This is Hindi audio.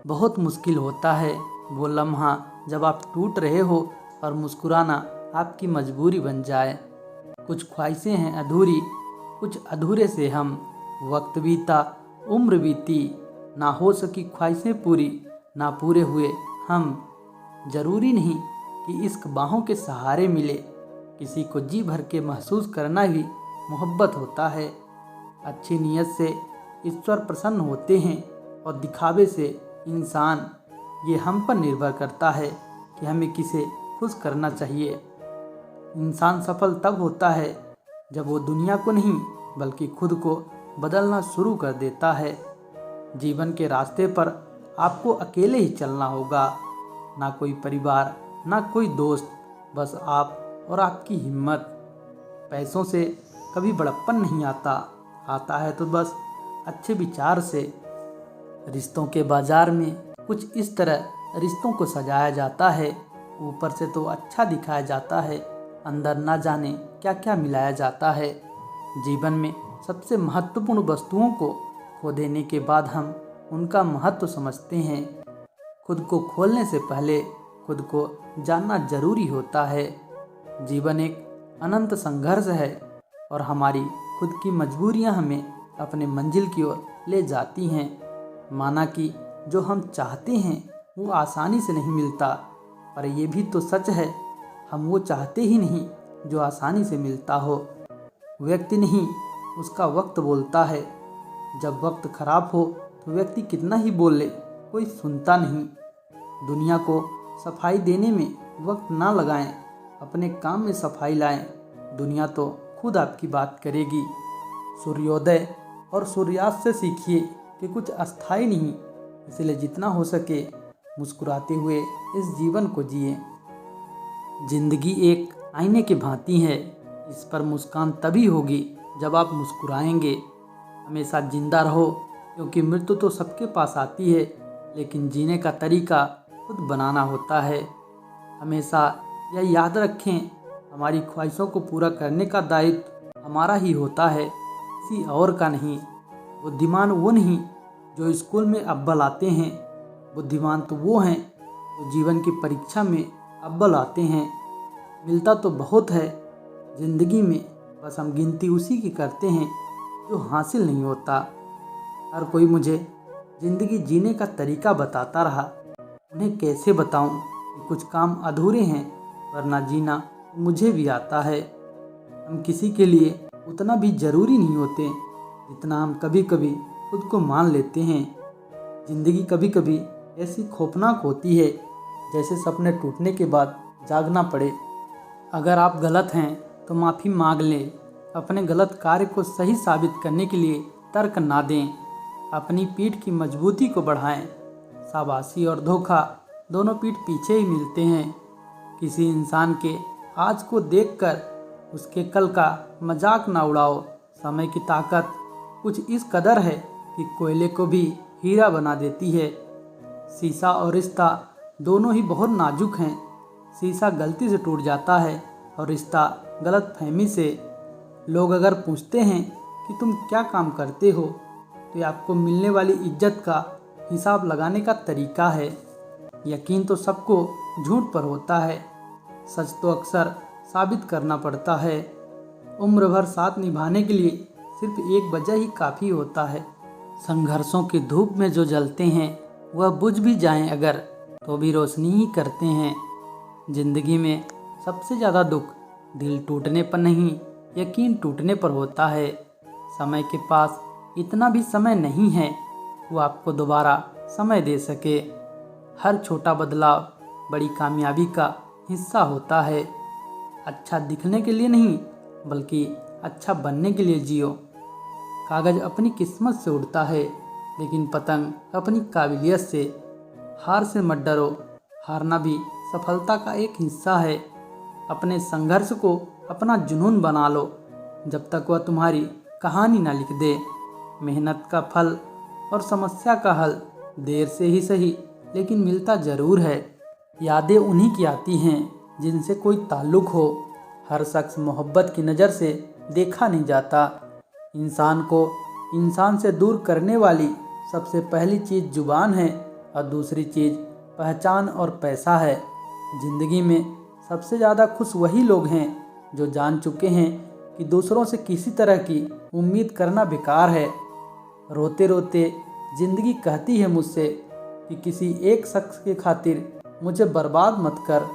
बहुत मुश्किल होता है वो लम्हा जब आप टूट रहे हो और मुस्कुराना आपकी मजबूरी बन जाए। कुछ ख्वाहिशें हैं अधूरी, कुछ अधूरे से हम। वक्त बीता, उम्र बीती, ना हो सकी ख्वाहिशें पूरी, ना पूरे हुए हम। जरूरी नहीं कि इश्क बाहों के सहारे मिले, किसी को जी भर के महसूस करना भी मोहब्बत होता है। अच्छी नीयत से ईश्वर प्रसन्न होते हैं और दिखावे से इंसान। ये हम पर निर्भर करता है कि हमें किसे खुश करना चाहिए। इंसान सफल तब होता है जब वो दुनिया को नहीं बल्कि खुद को बदलना शुरू कर देता है। जीवन के रास्ते पर आपको अकेले ही चलना होगा, ना कोई परिवार, ना कोई दोस्त, बस आप और आपकी हिम्मत। पैसों से कभी बड़प्पन नहीं आता, आता है तो बस अच्छे विचार से। रिश्तों के बाजार में कुछ इस तरह रिश्तों को सजाया जाता है, ऊपर से तो अच्छा दिखाया जाता है, अंदर ना जाने क्या क्या मिलाया जाता है। जीवन में सबसे महत्वपूर्ण वस्तुओं को खो देने के बाद हम उनका महत्व समझते हैं। खुद को खोलने से पहले खुद को जानना जरूरी होता है। जीवन एक अनंत संघर्ष है और हमारी खुद की मजबूरियां हमें अपने मंजिल की ओर ले जाती हैं। माना कि जो हम चाहते हैं वो आसानी से नहीं मिलता, पर ये भी तो सच है हम वो चाहते ही नहीं जो आसानी से मिलता हो। व्यक्ति नहीं, उसका वक्त बोलता है। जब वक्त खराब हो तो व्यक्ति कितना ही बोल ले, कोई सुनता नहीं। दुनिया को सफाई देने में वक्त ना लगाएं, अपने काम में सफाई लाएं, दुनिया तो खुद आपकी बात करेगी। सूर्योदय और सूर्यास्त से सीखिए कि कुछ अस्थाई नहीं, इसलिए जितना हो सके मुस्कुराते हुए इस जीवन को जिए। जिंदगी एक आईने की भांति है, इस पर मुस्कान तभी होगी जब आप मुस्कुराएंगे। हमेशा जिंदा रहो, क्योंकि मृत्यु तो सबके पास आती है, लेकिन जीने का तरीका खुद बनाना होता है। हमेशा यह याद रखें, हमारी ख्वाहिशों को पूरा करने का दायित्व हमारा ही होता है, किसी और का नहीं। बुद्धिमान वो नहीं जो स्कूल में अव्वल आते हैं, बुद्धिमान तो वो हैं जो जीवन की परीक्षा में अव्वल आते हैं। मिलता तो बहुत है ज़िंदगी में, बस हम गिनती उसी की करते हैं जो हासिल नहीं होता। हर कोई मुझे ज़िंदगी जीने का तरीका बताता रहा, उन्हें कैसे बताऊं कि कुछ काम अधूरे हैं, वरना जीना मुझे भी आता है। हम किसी के लिए उतना भी ज़रूरी नहीं होते जितना हम कभी कभी खुद को मान लेते हैं। ज़िंदगी कभी कभी ऐसी खौफनाक होती है जैसे सपने टूटने के बाद जागना पड़े। अगर आप गलत हैं तो माफ़ी मांग लें, अपने गलत कार्य को सही साबित करने के लिए तर्क ना दें, अपनी पीठ की मजबूती को बढ़ाएं। शाबाशी और धोखा दोनों पीठ पीछे ही मिलते हैं। किसी इंसान के आज को देखकर उसके कल का मजाक ना उड़ाओ। समय की ताकत कुछ इस कदर है कि कोयले को भी हीरा बना देती है। शीशा और रिश्ता दोनों ही बहुत नाजुक हैं। शीशा गलती से टूट जाता है और रिश्ता गलतफहमी से। लोग अगर पूछते हैं कि तुम क्या काम करते हो, तो ये आपको मिलने वाली इज्जत का हिसाब लगाने का तरीका है। यकीन तो सबको झूठ पर होता है, सच तो अक्सर साबित करना पड़ता है। उम्र भर साथ निभाने के लिए सिर्फ एक वजह ही काफ़ी होता है। संघर्षों की धूप में जो जलते हैं वह बुझ भी जाएं अगर, तो भी रोशनी ही करते हैं। जिंदगी में सबसे ज़्यादा दुख दिल टूटने पर नहीं, यकीन टूटने पर होता है। समय के पास इतना भी समय नहीं है वो आपको दोबारा समय दे सके। हर छोटा बदलाव बड़ी कामयाबी का हिस्सा होता है। अच्छा दिखने के लिए नहीं, बल्कि अच्छा बनने के लिए जियो। कागज़ अपनी किस्मत से उड़ता है, लेकिन पतंग अपनी काबिलियत से। हार से मत डरो, हारना भी सफलता का एक हिस्सा है। अपने संघर्ष को अपना जुनून बना लो, जब तक वह तुम्हारी कहानी ना लिख दे। मेहनत का फल और समस्या का हल देर से ही सही, लेकिन मिलता ज़रूर है। यादें उन्हीं की आती हैं जिनसे कोई ताल्लुक़ हो। हर शख्स मोहब्बत की नज़र से देखा नहीं जाता। इंसान को इंसान से दूर करने वाली सबसे पहली चीज़ जुबान है, और दूसरी चीज़ पहचान और पैसा है। ज़िंदगी में सबसे ज़्यादा खुश वही लोग हैं जो जान चुके हैं कि दूसरों से किसी तरह की उम्मीद करना बेकार है। रोते रोते ज़िंदगी कहती है मुझसे कि किसी एक शख्स के खातिर मुझे बर्बाद मत कर।